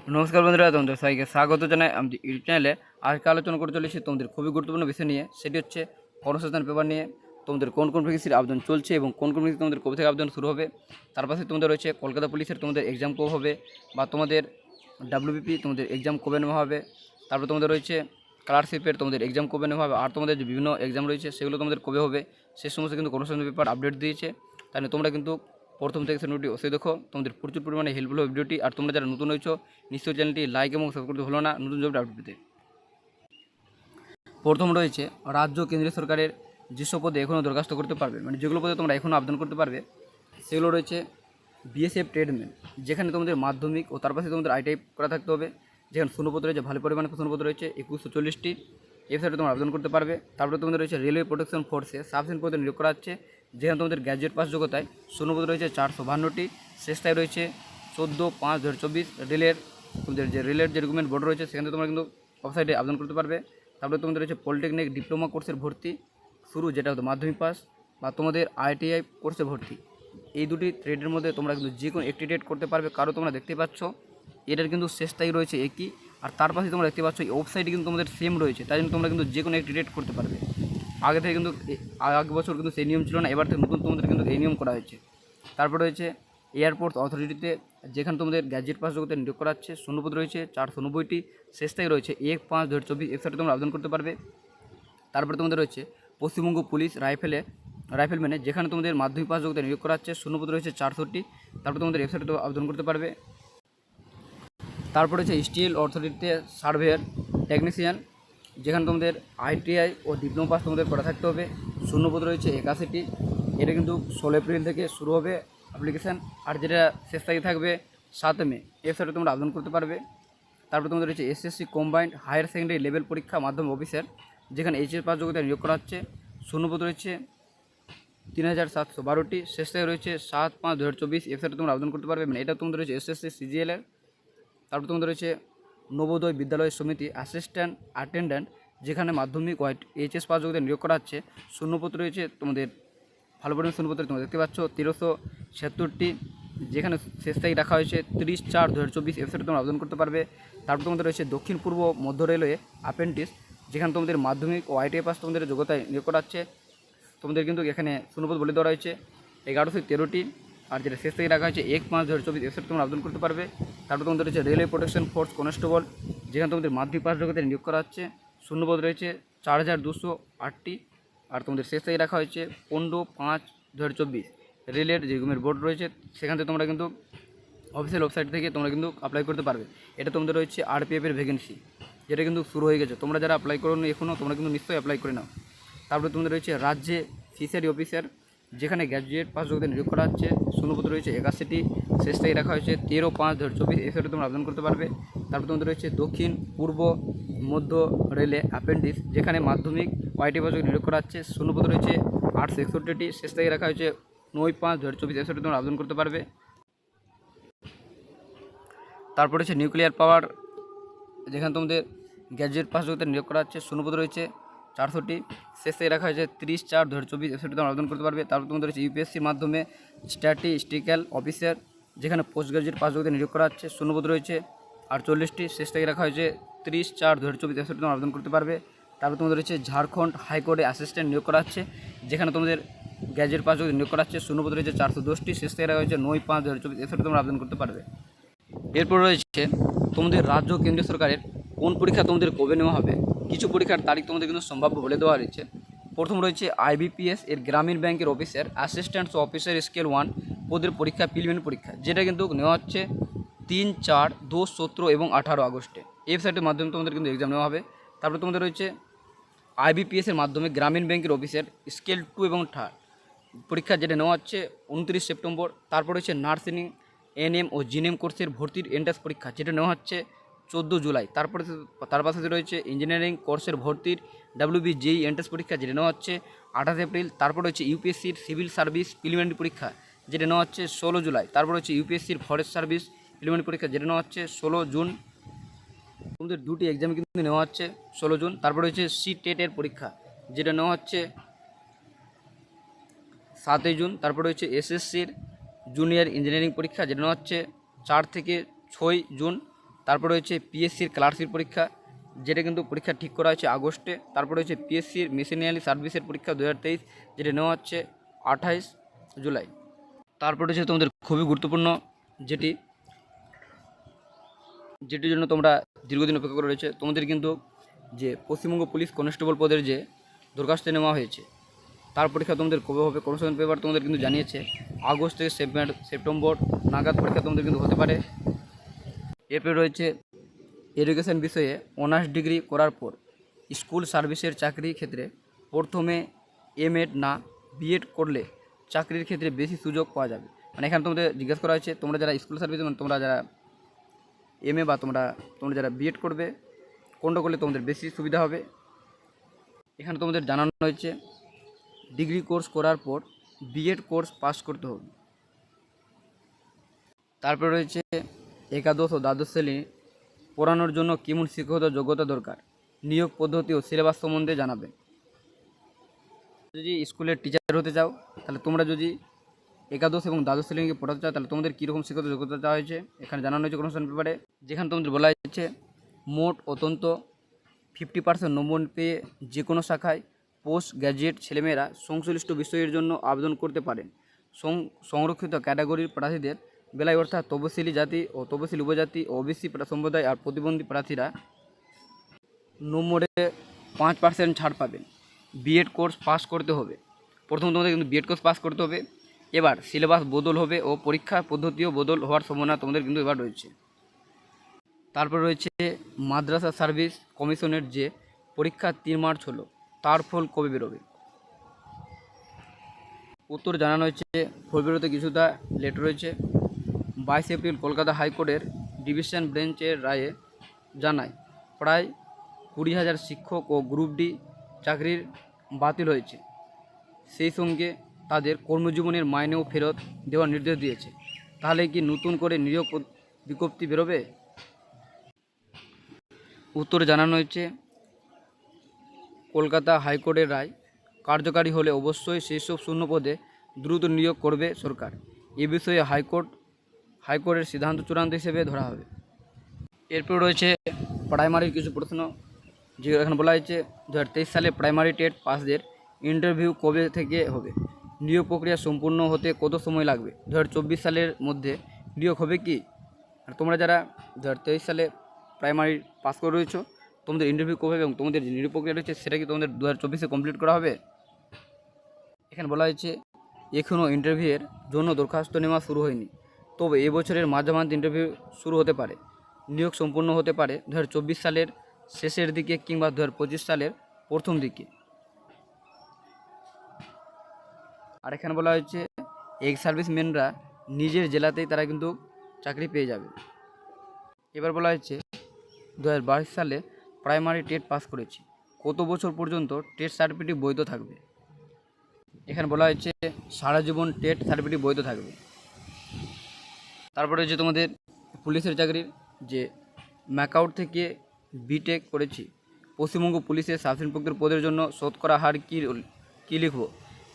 নমস্কার বন্ধুরা, তোমাদের সবাইকে স্বাগত জানাই আমাদের ইউটিউব চ্যানেলে। আজকে আলোচনা করে চলেছি তোমাদের খুবই গুরুত্বপূর্ণ বিষয় নিয়ে, সেটি হচ্ছে কর্মসংস্থান পেপার নিয়ে। তোমাদের কোন কোন ভ্যাকেন্সির আবেদন চলছে এবং কোন কোন ভ্যাকেন্সি তোমাদের কবে থেকে আবেদন শুরু হবে। তার পাশে তোমাদের রয়েছে কলকাতা পুলিশের তোমাদের এক্সাম কবে হবে, বা তোমাদের ডাব্লিউবিপি তোমাদের এক্সাম কবে নেওয়া হবে। তারপর তোমাদের রয়েছে স্কলারশিপের তোমাদের এক্সাম কবে নেওয়া হবে, আর তোমাদের যে বিভিন্ন এক্সাম রয়েছে সেগুলো তোমাদের কবে হবে, সে সমস্ত কিন্তু কর্মসংস্থান পেপার আপডেট দিয়েছে। তাই তোমরা কিন্তু প্রথম থেকে ভিডিওটি অবশ্যই দেখো, তোমাদের প্রচুর পরিমাণে হেল্পফুল হবে ভিডিওটি। আর তোমরা যারা নতুন হয়েছো নিশ্চয়ই চ্যানেলটি লাইক এবং সাবস্ক্রাইব করতে ভুলো না নতুন জব আপডেট পেতে। প্রথম রয়েছে রাজ্য কেন্দ্রীয় সরকারের যেসব পদে এখনও দরখাস্ত করতে পারবে, মানে যেগুলো পদে তোমরা এখনও আবেদন করতে পারবে, সেগুলো রয়েছে বিএসএফ ট্রেডম্যান, যেখানে তোমাদের মাধ্যমিক ও তার পাশে তোমাদের আইটিআই করা থাকতে হবে, যেখানে শূন্যপদ রয়েছে ভালো পরিমাণে শূন্যপদ রয়েছে 2140টি। ওয়েবসাইটে তোমরা আবেদন করতে পারবে। তারপরে তোমাদের রয়েছে রেলওয়ে প্রোটেকশন ফোর্সে সাবসেন পদে নিয়োগ করা হচ্ছে, যেখানে তোমাদের গ্র্যাজুয়েট পাস যোগ্যতায় শূন্যপদ রয়েছে 452টি। শেষটায় রয়েছে 14/5/2024। রেলের তোমাদের যে রেলের যে রিক্রুটমেন্ট বোর্ড রয়েছে সেখানে তোমরা কিন্তু ওয়েবসাইটে আবেদন করতে পারবে। তারপরে তোমাদের রয়েছে পলিটেকনিক ডিপ্লোমা কোর্সের ভর্তি শুরু, যেটা হতো মাধ্যমিক পাস, বা তোমাদের আইটিআই কোর্সে ভর্তি। এই দুটি ট্রেডের মধ্যে তোমরা কিন্তু যে কোনো একটি ট্রেড করতে পারবে। কারো তোমরা দেখতে পাচ্ছ এটার কিন্তু শেষ তারিখ রয়েছে একই, আর তার পাশে তোমরা দেখতে পাচ্ছ এই ওয়েবসাইটে কিন্তু তোমাদের সেম রয়েছে, তাই জন্য তোমরা কিন্তু যে কোনো একটি ট্রেড করতে পারবে। আগে থেকে কিন্তু আগের বছর কিন্তু সেই নিয়ম ছিল না, এবার থেকে নতুন তোমাদের কিন্তু এই নিয়ম করা হয়েছে। তারপর রয়েছে এয়ারপোর্ট অথরিটিতে, যেখানে তোমাদের গ্র্যাজুয়েট পাস যোগ্যতা নিয়োগ করা হচ্ছে, শূন্যপদ রয়েছে 490টি। শেষ তারিখ রয়েছে 1/5/2024। ওয়েবসাইটে তোমরা আবেদন করতে পারবে। তারপরে তোমাদের রয়েছে পশ্চিমবঙ্গ পুলিশ রাইফেলম্যানে, যেখানে তোমাদের মাধ্যমিক পাস যোগ্যতা নিয়োগ করা হচ্ছে, শূন্যপদ রয়েছে 400টি। তারপর তোমাদের ওয়েবসাইটে আবেদন করতে পারবে। তারপরে হচ্ছে স্টিল অথরিটিতে সার্ভেয়ার টেকনিশিয়ান, যেখানে তোমাদের আইটিআই ও ডিপ্লোমা পাস তোমাদের করা থাকতে হবে, শূন্যপদ রয়েছে 81টি। এটা কিন্তু 16 এপ্রিল থেকে শুরু হবে অ্যাপ্লিকেশান, আর যেটা শেষ তারিখ থাকবে 7 মে। ওয়েবসাইটে তোমরা আবেদন করতে পারবে। তারপর তোমাদের রয়েছে SSC combined higher secondary level পরীক্ষা মাধ্যম অফিসার, যেখানে এইচএস পাস যোগ্যতা নিয়োগ করা হচ্ছে, শূন্যপদ রয়েছে 3712টি। শেষ তারিখ রয়েছে 7/5/2024। ওয়েবসাইটে তোমরা আবেদন করতে পারবে। মানে এটা তোমাদের রয়েছে এসএসসি সিজিএলের। তারপর তোমাদের রয়েছে নবোদয় বিদ্যালয় সমিতি অ্যাসিস্ট্যান্ট অ্যাটেন্ড্যান্ট, যেখানে মাধ্যমিক ও এইচএস পাস যোগ্যতা নিয়োগ করা হচ্ছে, শূন্যপদ রয়েছে তোমাদের ভালো পরিমাণ শূন্যপত্র তোমরা দেখতে পাচ্ছ 1376টি, যেখানে শেষ তারিখ রাখা হয়েছে 30/4/2024। ওয়েবসাইটে তোমরা আবেদন করতে পারবে। তারপর তোমাদের রয়েছে দক্ষিণ পূর্ব মধ্য রেলওয়ে অ্যাপ্রেন্টিস, যেখানে তোমাদের মাধ্যমিক ও আইটিআই পাস তোমাদের যোগ্যতায় নিয়োগ করা হচ্ছে, তোমাদের কিন্তু এখানে শূন্যপদ বলে দেওয়া রয়েছে 1113টি, আর যেটা শেষ থেকে রাখা হয়েছে 1/5/2024। ওয়েবসাইটে তোমরা আবেদন করতে পারবে। তারপর তোমাদের রয়েছে রেলওয়ে প্রোটেকশন ফোর্স কনস্টেবল, যেখানে তোমাদের মাধ্যমিক পাস যোগ্যতায় নিয়োগ করা হচ্ছে, শূন্যপদ রয়েছে 4208টি, আর তোমাদের শেষ তারিখ রাখা হয়েছে 15/5/2024। রেলের যে রিক্রুটমেন্ট বোর্ড রয়েছে সেখান থেকে তোমরা কিন্তু অফিসিয়াল ওয়েবসাইট থেকে তোমরা কিন্তু অ্যাপ্লাই করতে পারবে। এটা তোমাদের রয়েছে আরপিএফের ভ্যাকেন্সি, যেটা কিন্তু শুরু হয়ে গেছে। তোমরা যারা অ্যাপ্লাই করো এখনও, তোমরা কিন্তু নিশ্চয়ই অ্যাপ্লাই করে নাও। তারপরে তোমাদের রয়েছে রাজ্যে ফিশারি অফিসার, যেখানে গ্র্যাজুয়েট পাস যোগ্যতা নিয়োগ করা হচ্ছে, শূন্যপদ রয়েছে 81টি। শেষ তারিখ রাখা হয়েছে 13/5/2024। এসে তোমরা আবেদন করতে পারবে। তারপর তোমাদের রয়েছে দক্ষিণ পূর্ব মধ্য রেলে অ্যাপেন্ডিক্স, যেখানে মাধ্যমিক ওয়াইটি পাস যোগ্যতা নিয়োগ করা হচ্ছে, শূন্যপদ রয়েছে 861টি। শেষ তারিখ রাখা হয়েছে 9/5/2024। এসে তোমরা আবেদন করতে পারবে। তারপর হচ্ছে নিউক্লিয়ার পাওয়ার, যেখানে তোমাদের গ্র্যাজুয়েট পাস যোগ্যতা নিয়োগ করা হচ্ছে, শূন্যপদ রয়েছে 400টি। শেষ তারিখ রাখা হয়েছে 30/4/2024। ওয়েবসাইটে তোমরা আবেদন করতে পারবে। তারপর তোমাদের রয়েছে ইউপিএসসির মাধ্যমে স্ট্যাটিস্টিক্যাল অফিসার, যেখানে পোস্ট গ্রাজুয়েট পাস যোগ্যতা নিয়োগ করা হচ্ছে, শূন্যপদ রয়েছে 48টি। শেষ তারিখ রাখা হয়েছে 30/4/2024। ওয়েবসাইটে তোমরা আবেদন করতে পারবে। তারপর তোমাদের রয়েছে ঝাড়খণ্ড হাইকোর্টে অ্যাসিস্ট্যান্ট নিয়োগ করা হচ্ছে, যেখানে তোমাদের গ্র্যাজুয়েট পাস যোগ্যতা নিয়োগ করা হচ্ছে, শূন্যপদ রয়েছে 410টি। শেষ তারিখ রাখা হয়েছে 9/5/2024। ওয়েবসাইটে তোমরা আবেদন করতে পারবে। এরপর রয়েছে তোমাদের রাজ্য কেন্দ্রীয় সরকারের কোন পরীক্ষা তোমাদের কবে নেওয়া হবে। কিছু পরীক্ষার তারিখ তোমাদের কিন্তু সম্ভাব্য বলে দেওয়া রয়েছে। প্রথম রয়েছে আইবিপিএস এর গ্রামীণ ব্যাংকের অফিসার অ্যাসিস্ট্যান্ট অফিসার স্কেল 1 পদের পরীক্ষা প্রিলিমিনারি পরীক্ষা, যেটা কিন্তু নেওয়া হচ্ছে 3, 4, 2, 17 এবং 18 আগস্টে। ওয়েবসাইটের মাধ্যমে তোমাদের কিন্তু এক্সাম নেওয়া হবে। তারপরে তোমাদের রয়েছে আইবিপিএসের মাধ্যমে গ্রামীণ ব্যাংকের অফিসার স্কেল 2 এবং 3 পরীক্ষা, যেটা নেওয়া হচ্ছে 29 সেপ্টেম্বর। তারপর হচ্ছে নার্সিং এনএম ও জিএনএম কোর্সের ভর্তির এন্ট্রান্স পরীক্ষা, যেটা নেওয়া হচ্ছে 14 জুলাই। তারপরে তার পাশে রয়েছে ইঞ্জিনিয়ারিং কোর্সের ভর্তির ডাব্লিউবিজেই এন্ট্রান্স পরীক্ষা, যেটা নেওয়া হচ্ছে 28 এপ্রিল। তারপর হচ্ছে ইউপিএসসির সিভিল সার্ভিস প্রিলিমিনারি পরীক্ষা, যেটা নেওয়া হচ্ছে 16 জুলাই। তারপর হচ্ছে ইউপিএসসির ফরেস্ট সার্ভিস প্রিলিমিনারি পরীক্ষা, যেটা নেওয়া হচ্ছে 16 জুন। তোমাদের দুটি এক্সাম কিন্তু নেওয়া হচ্ছে 16 জুন। তারপর হচ্ছে সি টেটের পরীক্ষা, যেটা নেওয়া হচ্ছে 7 জুন। তারপরে হচ্ছে এসএসসির জুনিয়র ইঞ্জিনিয়ারিং পরীক্ষা, যেটা নেওয়া হচ্ছে 4 থেকে 6 জুন। তারপর রয়েছে পিএসসির ক্লার্কশিপ পরীক্ষা, যেটা কিন্তু পরীক্ষা ঠিক করা হয়েছে আগস্টে। তারপর রয়েছে পিএসসির মিসেলিনিয়াস সার্ভিসের পরীক্ষা 2023, যেটা নেওয়া হচ্ছে 28 জুলাই। তারপর রয়েছে তোমাদের খুবই গুরুত্বপূর্ণ, যেটির জন্য তোমরা দীর্ঘদিন অপেক্ষা করে রয়েছে, তোমাদের কিন্তু যে পশ্চিমবঙ্গ পুলিশ কনস্টেবল পদের যে দরখাস্ত নেওয়া হয়েছে, তার পরীক্ষা তোমাদের কবে হবে, কোশ্চেন পেপার তোমাদের কিন্তু জানিয়েছে আগস্ট থেকে সেপ্টেম্বর নাগাদ পরীক্ষা তোমাদের কিন্তু হতে পারে। এরপরে রয়েছে এডুকেশন বিষয়ে অনার্স ডিগ্রি করার পর স্কুল সার্ভিসের চাকরির ক্ষেত্রে প্রথমে এমএড না বিএড করলে চাকরির ক্ষেত্রে বেশি সুযোগ পাওয়া যাবে। মানে এখানে তোমাদের জিজ্ঞাসা করা হয়েছে, তোমরা যারা স্কুল সার্ভিস, মানে তোমরা যারা এমএ বা তোমরা যারা বিএড করবে, কোনটা করলে তোমাদের বেশি সুবিধা হবে। এখানে তোমাদের জানানো হয়েছে ডিগ্রি কোর্স করার পর বিএড কোর্স পাস করতে হবে। তারপরে রয়েছে একাদশ ও দ্বাদশ শ্রেণী পড়ানোর জন্য কেমন শিক্ষকতা যোগ্যতা দরকার, নিয়োগ পদ্ধতি ও সিলেবাস সম্বন্ধে জানাবেন। যদি স্কুলের টিচার হতে চাও, তাহলে তোমরা যদি একাদশ এবং দ্বাদশ শ্রেণীকে পড়াতে চাও, তাহলে তোমাদের কীরকম শিক্ষকতা যোগ্যতা চাওয়া হয়েছে এখানে জানানো হয়েছে কোশ্চেন পেপারে। যেখানে তোমাদের বলা হয়েছে মোট অত্যন্ত 50% নম্বর পেয়ে যে কোনো শাখায় পোস্ট গ্র্যাজুয়েট ছেলেমেয়েরা সংশ্লিষ্ট বিষয়ের জন্য আবেদন করতে পারেন। সংরক্ষিত ক্যাটাগরির প্রার্থীদের বেলায়, অর্থাৎ তপশিলি জাতি ও তপশিলি উপজাতি ও ওবিসি সম্প্রদায় আর প্রতিবন্ধী প্রার্থীরা নম্বরে 5% ছাড় পাবেন। বিএড কোর্স পাস করতে হবে, প্রথম তোমাদের কিন্তু বিএড কোর্স পাস করতে হবে। এবার সিলেবাস বদল হবে ও পরীক্ষা পদ্ধতিও বদল হওয়ার সম্ভাবনা তোমাদের কিন্তু এবার রয়েছে। তারপর রয়েছে মাদ্রাসা সার্ভিস কমিশনের যে পরীক্ষা 3 মার্চ হলো, তার ফল কবে বেরোবে। উত্তর জানানো হয়েছে ফল বেরোতে কিছুটা লেট রয়েছে। 22 এপ্রিল কলকাতা হাইকোর্টের ডিভিশন বেঞ্চের রায়ে জানায় প্রায় 20,000 শিক্ষক ও গ্রুপ ডি চাকরির বাতিল হয়েছে, সেই সঙ্গে তাদের কর্মজীবনের মাইনেও ফেরত দেওয়ার নির্দেশ দিয়েছে। তাহলে কি নতুন করে নিয়োগ বিজ্ঞপ্তি বেরোবে। উত্তরে জানানো হয়েছে কলকাতা হাইকোর্টের রায় কার্যকারী হলে অবশ্যই সেই সব শূন্য পদে দ্রুত নিয়োগ করবে সরকার। এ বিষয়ে হাইকোর্টের সিদ্ধান্ত চূড়ান্ত হিসেবে ধরা হবে। এরপর রয়েছে প্রাইমারির কিছু প্রশ্ন, যে এখানে বলা হয়েছে 2023 সালে প্রাইমারি টেট পাসদের ইন্টারভিউ কবে থেকে হবে, নিয়োগ প্রক্রিয়া সম্পূর্ণ হতে কত সময় লাগবে, 2024 সালের মধ্যে নিয়োগ হবে কি। আর তোমরা যারা 2023 সালে প্রাইমারি পাস করে রয়েছো, তোমাদের ইন্টারভিউ কবে এবং তোমাদের যে নিয়োগ প্রক্রিয়া রয়েছে সেটা কি তোমাদের 2024-এ কমপ্লিট করা হবে। এখানে বলা হয়েছে এখনও ইন্টারভিউয়ের জন্য দরখাস্ত নেওয়া শুরু হয়নি, তবে এবছরের মাঝামাঝি ইন্টারভিউ শুরু হতে পারে। নিয়োগ সম্পূর্ণ হতে পারে 2024 সালের শেষের দিকে কিংবা 2025 সালের প্রথম দিকে। আর এখানে বলা হয়েছে এক্স সার্ভিসম্যানরা নিজের জেলাতেই তারা কিন্তু চাকরি পেয়ে যাবে। এবার বলা হয়েছে 2022 সালে প্রাইমারি টেট পাস করেছি, কত বছর পর্যন্ত টেট সার্টিফিকেট বৈধ থাকবে। এখানে বলা হয়েছে সারা জীবন টেট সার্টিফিকেট বৈধ থাকবে। তারপরে হচ্ছে তোমাদের পুলিশের চাকরির যে ম্যাকআউট থেকে বিটেক করেছি, পশ্চিমবঙ্গ পুলিশের সাব ইন্সপেক্টর পদের জন্য শতকরা হার কী লিখব।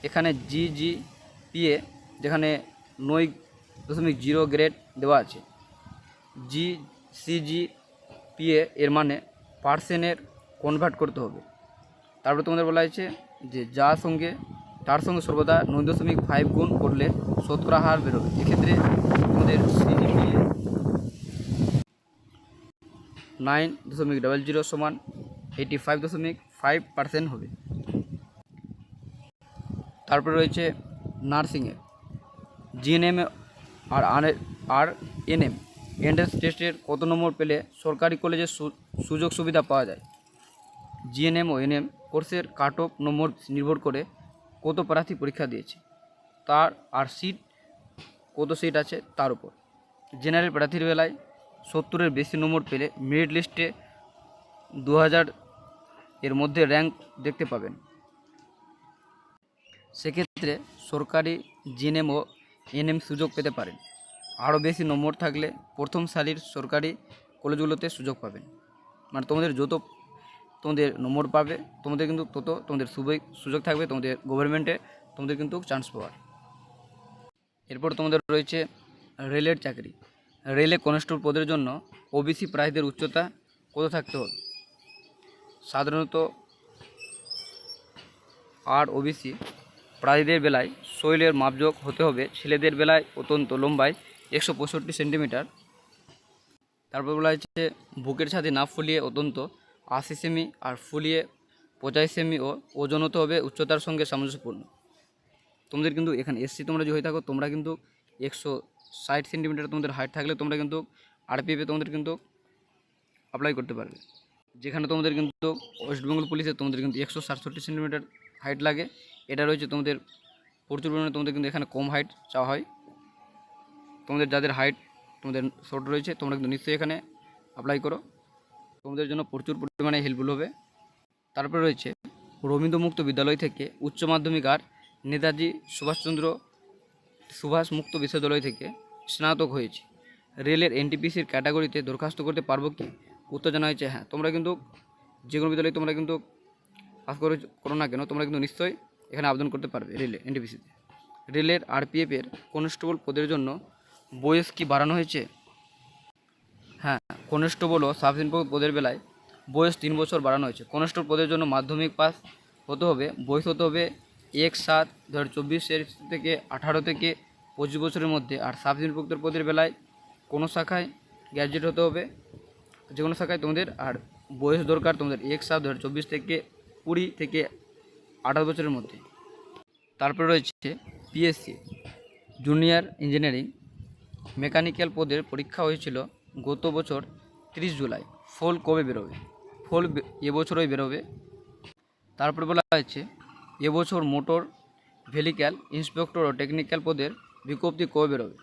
এখানে জিজিপিএ যেখানে 9.0 গ্রেড দেওয়া আছে, সিজিপিএ এর মানে পার্সেন্টের কনভার্ট করতে হবে। তারপরে তোমাদের বলা হয়েছে যে তার সঙ্গে সর্বদা 9.5 গুণ করলে শতকরা হার বেরোবে। এক্ষেত্রে তোমাদের সিজিপিএ 9.00 সমান 85.5% হবে। তারপরে রয়েছে নার্সিংয়ের জিএনএম আর এনএম এন্ট্রান্স টেস্টের কত নম্বর পেলে সরকারি কলেজে সুযোগ সুবিধা পাওয়া যায়। জিএনএম ও এনএম কোর্সের কাট অফ নম্বর নির্ভর করে কত প্রার্থী পরীক্ষা দিয়েছে তার আর কত সিট আছে তার উপর। জেনারেল প্রার্থীর বেলায় 70-এর বেশি নম্বর পেলে মেরিট লিস্টে 2000 এর মধ্যে র্যাঙ্ক দেখতে পাবেন। সেক্ষেত্রে সরকারি জিএনএম ও এনএম সুযোগ পেতে পারেন। আরও বেশি নম্বর থাকলে প্রথম সারির সরকারি কলেজগুলোতে সুযোগ পাবেন। মানে তোমাদের যত তোমাদের নম্বর পাবে, তোমাদের কিন্তু তত তোমাদের সুযোগ থাকবে তোমাদের গভর্নমেন্টে তোমাদের কিন্তু চান্স পাওয়ার। এরপর তোমাদের রয়েছে রেলের চাকরি। রেলে কনস্টেবল পদের জন্য ওবিসি প্রার্থীদের উচ্চতা কত থাকতে হবে? সাধারণত আর ওবিসি প্রার্থীদের বেলায় শরীরের মাপজোক হতে হবে ছেলেদের বেলায় অত্যন্ত লম্বায় 165 সেন্টিমিটার। তারপর বলা হয়েছে বুকের ছাতি না ফুলিয়ে অত্যন্ত 80 সেমি আর ফুলিয়ে 85 সেমি ও ওজন হতে হবে উচ্চতার সঙ্গে সামঞ্জস্যপূর্ণ। তোমাদের কিন্তু এখানে এসসি তোমরা যদি হয়ে থাকো তোমরা কিন্তু 160 সেন্টিমিটার তোমাদের হাইট থাকলে তোমরা কিন্তু আরপিএফে তোমাদের কিন্তু অ্যাপ্লাই করতে পারবে। যেখানে তোমাদের কিন্তু ওয়েস্ট বেঙ্গল পুলিশে তোমাদের কিন্তু 167 সেন্টিমিটার হাইট লাগে। এটা রয়েছে তোমাদের প্রচুর পরিমাণে তোমাদের কিন্তু এখানে কম হাইট চাওয়া হয়। তোমাদের যাদের হাইট তোমাদের শর্ট রয়েছে তোমরা কিন্তু নিশ্চয়ই এখানে অ্যাপ্লাই করো, তোমাদের জন্য প্রচুর পরিমাণে হেল্পফুল হবে। তারপরে রয়েছে রবীন্দ্র মুক্ত বিদ্যালয় থেকে উচ্চ মাধ্যমিক আর নেতাজি সুভাষ মুক্ত বিশ্ববিদ্যালয় থেকে স্নাতক হয়েছে। রেলের এনটিপিসির ক্যাটাগরিতে দরখাস্ত করতে পারবো কি? উত্তর জানা হয়েছে হ্যাঁ, তোমরা কিন্তু যে কোনো বিদ্যালয়ে তোমরা কিন্তু পাস করো না কেন তোমরা কিন্তু নিশ্চয়ই এখানে আবেদন করতে পারবে রেলে এনটিপিসিতে। রেলের আরপিএফের কনস্টেবল পদের জন্য বয়স কি বাড়ানো হয়েছে? হ্যাঁ, কনস্টেবল ও সাব ইন্সপেক্টর পদের বেলায় বয়স 3 বছর বাড়ানো হয়েছে। কনস্টেবল পদের জন্য মাধ্যমিক পাস হতে হবে, বয়স হতে হবে 1/7/2024 থেকে 18 থেকে 25 বছরের মধ্যে। আর সাব ইন্সপেক্টর পদের বেলায় কোনো শাখায় গ্র্যাজুয়েট হতে হবে, যে কোনো শাখায় তোমাদের। আর বয়স দরকার তোমাদের 1/7/2024 থেকে 20 থেকে 18 বছরের মধ্যে। তারপরে রয়েছে পিএসসি জুনিয়র ইঞ্জিনিয়ারিং মেকানিক্যাল পদের পরীক্ষা হয়েছিল গত বছর 30 জুলাই। ফল কবে বেরোবে? ফল এবছরই বেরোবে। তারপরে বলা হয়েছে এবছর মোটর ভেহিক্যাল ইন্সপেক্টর ও টেকনিক্যাল পদের বিজ্ঞপ্তি কবে বেরোবে?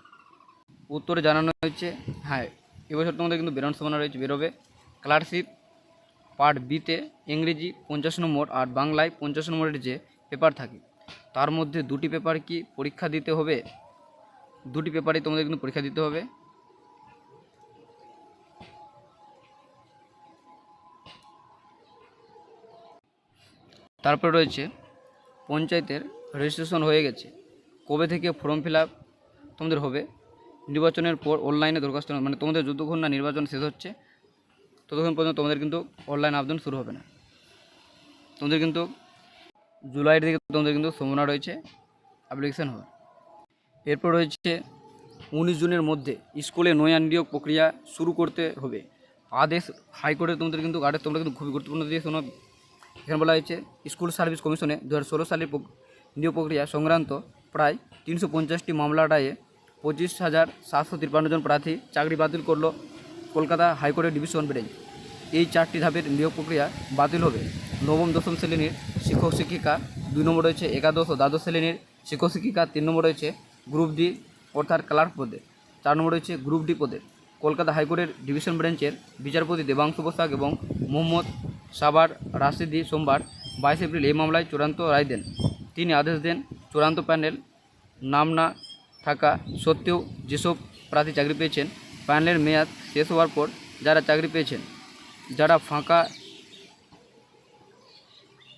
উত্তরে জানানো হয়েছে হ্যাঁ, এবছর তোমাদের কিন্তু বেরোনোর সম্ভাবনা রয়েছে, বেরোবে। ক্লার্কশিপ পার্ট বিতে ইংরেজি 50 নম্বর আর বাংলায় 50 নম্বরের যে পেপার থাকে তার মধ্যে 2টি পেপার কি পরীক্ষা দিতে হবে? 2টি পেপারই তোমাদের কিন্তু পরীক্ষা দিতে হবে। তারপরে রয়েছে পঞ্চায়েতের রেজিস্ট্রেশন হয়ে গেছে, কবে থেকে ফর্ম ফিল আপ তোমাদের হবে? নির্বাচনের পর অনলাইনে দরখাস্ত, মানে তোমাদের যতক্ষণ না নির্বাচন শেষ হচ্ছে ততক্ষণ পর্যন্ত তোমাদের কিন্তু অনলাইন আবেদন শুরু হবে না। তোমাদের কিন্তু জুলাইয়ের দিকে তোমাদের কিন্তু সম্ভাবনা রয়েছে অ্যাপ্লিকেশন হওয়ার। এরপর রয়েছে 19 জুনের মধ্যে স্কুলে নয়া নিয়োগ প্রক্রিয়া শুরু করতে হবে। আদেশ হাইকোর্টে তোমাদের কিন্তু তোমরা কিন্তু খুবই গুরুত্বপূর্ণ দিয়ে শোনো। এখানে বলা হয়েছে স্কুল সার্ভিস কমিশনে 2016 সালের নিয়োগ প্রক্রিয়া সংক্রান্ত প্রায় 350টি মামলা রায়ে 25,753 জন প্রার্থী চাকরি বাতিল করল কলকাতা হাইকোর্টের ডিভিশন বেঞ্চ। এই 4টি ধাপের নিয়োগ প্রক্রিয়া বাতিল হবে। নবম দশম শ্রেণীর শিক্ষক শিক্ষিকা 2 নম্বর রয়েছে, একাদশ ও দ্বাদশ শ্রেণীর শিক্ষক শিক্ষিকা 3 নম্বর রয়েছে গ্রুপ ডি অর্থাৎ ক্লার্ক পদে, 4 নম্বর রয়েছে গ্রুপ ডি পদে। কলকাতা হাইকোর্টের ডিভিশন বেঞ্চের বিচারপতি দেবাংশু বসাক এবং মোহাম্মদ সাবার রাশিদি সোমবার 22 এপ্রিল এই মামলায় চূড়ান্ত রায় দেন। তিনি আদেশ দেন চূড়ান্ত প্যানেল নাম না থাকা সত্ত্বেও যেসব প্রার্থী চাকরি পেয়েছেন প্যানেলের মেয়াদ শেষ হওয়ার পর যারা চাকরি পেয়েছেন, যারা ফাঁকা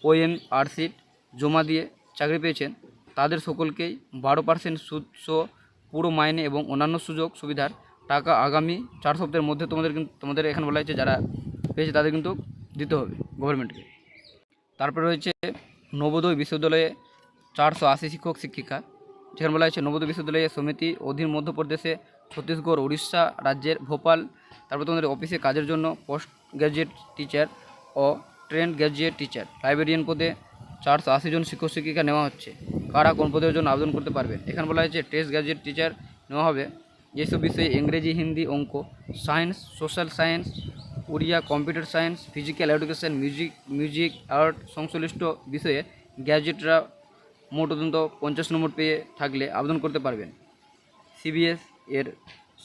ওএমআর সিট জমা দিয়ে চাকরি পেয়েছেন তাদের সকলকেই 12% সুদ সহ পুরো মাইনে এবং অন্যান্য সুযোগ সুবিধার টাকা আগামী 4 সপ্তাহের মধ্যে তোমাদের এখানে বলা হয়েছে যারা পেয়েছে তাদের কিন্তু দিতে হবে গভর্নমেন্টকে। তারপরে রয়েছে নবোদয় বিশ্ববিদ্যালয়ে 480 শিক্ষক শিক্ষিকা, যেখানে বলা হয়েছে নবোদয় বিশ্ববিদ্যালয়ের সমিতি অধীন মধ্যপ্রদেশে ছত্তিশগড় উড়িষ্যা রাজ্যের ভোপাল। তারপর তোমাদের অফিসে কাজের জন্য পোস্ট গ্র্যাজুয়েট টিচার ও ট্রেন্ড গ্র্যাজুয়েট টিচার লাইব্রেরিয়ান পদে 480 জন শিক্ষক শিক্ষিকা নেওয়া হচ্ছে। কারা কোন পদের জন্য আবেদন করতে পারবেন? এখানে বলা হয়েছে টেস্ট গ্র্যাজুয়েট টিচার নেওয়া হবে যেসব বিষয়ে ইংরেজি, হিন্দি, অঙ্ক, science, social science, Oriya, computer science, physical education, music art সংশ্লিষ্ট বিষয়ে গ্র্যাজুয়েটরা মোট অন্তত 50 নম্বর পেয়ে থাকলে আবেদন করতে পারবেন। সিবিএস এর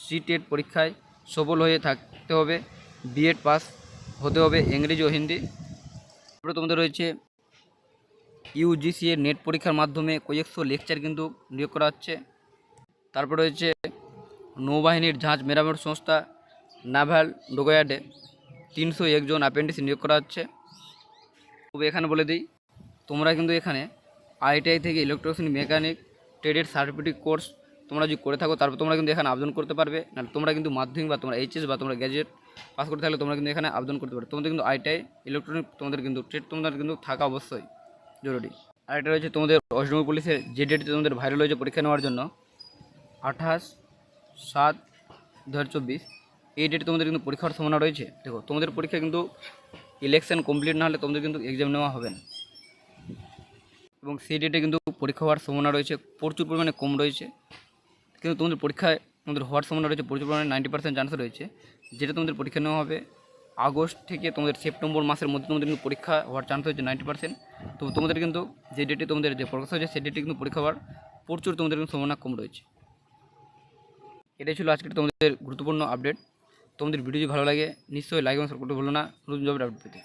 সিটেট পরীক্ষায় সফল হয়ে থাকতে হবে, বিএড পাস হতে হবে ইংরেজি ও হিন্দি। তারপরে তোমাদের রয়েছে ইউজিসি এর নেট পরীক্ষার মাধ্যমে কয়েকশো লেকচার কিন্তু নিয়োগ করা হচ্ছে। তারপর রয়েছে নৌবাহিনীর জাহাজ মেরামত সংস্থা নাভাল ডকইয়ার্ডে 301 জন অ্যাপ্রেন্টিস নিয়োগ করা হচ্ছে। তবে এখানে বলে দিই তোমরা কিন্তু এখানে আইটিআই থেকে ইলেকট্রনিক্স মেকানিক ট্রেডের সার্টিফিকেট কোর্স তোমরা যদি করে থাকো তারপর তোমরা কিন্তু এখানে আবেদন করতে পারবে। না তোমরা কিন্তু মাধ্যমিক বা তোমরা এইচএস বা তোমরা গ্র্যাজুয়েট পাস করতে থাকলে তোমরা কিন্তু এখানে আবেদন করতে পারবে। তোমাদের কিন্তু আইটিআই ইলেকট্রনিক তোমাদের কিন্তু ট্রেড তোমাদের কিন্তু থাকা অবশ্যই জরুরি। আর এটা রয়েছে তোমাদের ওয়েস্ট বেঙ্গল পুলিশের যে ডেটে তোমাদের ভাইরাল হয়েছে পরীক্ষা নেওয়ার জন্য 28/7/2024, এই ডেটে তোমাদের কিন্তু পরীক্ষার সম্ভাবনা রয়েছে। দেখো তোমাদের পরীক্ষা কিন্তু ইলেকশন কমপ্লিট না হলে তোমাদের কিন্তু এক্সাম নেওয়া হবে না, এবং সেই ডেটে কিন্তু পরীক্ষা হওয়ার সম্ভাবনা রয়েছে প্রচুর পরিমাণে কম রয়েছে, কিন্তু তোমাদের পরীক্ষায় তোমাদের হওয়ার সম্ভাবনা রয়েছে প্রচুর পরিমাণে 90% চান্স রয়েছে। যেটা তোমাদের পরীক্ষা নেওয়া হবে আগস্ট থেকে তোমাদের সেপ্টেম্বর মাসের মধ্যে তোমাদের কিন্তু পরীক্ষা হওয়ার চান্স হয়েছে 90%। তো তোমাদের কিন্তু যে ডেটে তোমাদের যে প্রকাশ হয়েছে সেই ডেটে কিন্তু পরীক্ষা হওয়ার প্রচুর তোমাদের কিন্তু সম্ভাবনা কম রয়েছে। এটাই ছিল আজকের তোমাদের গুরুত্বপূর্ণ আপডেট। তোমাদের ভিডিও যদি ভালো লাগে নিশ্চয়ই লাইক এবং সাবস্ক্রাইব করতে ভুলো না নতুন জবের আপডেট পেতে।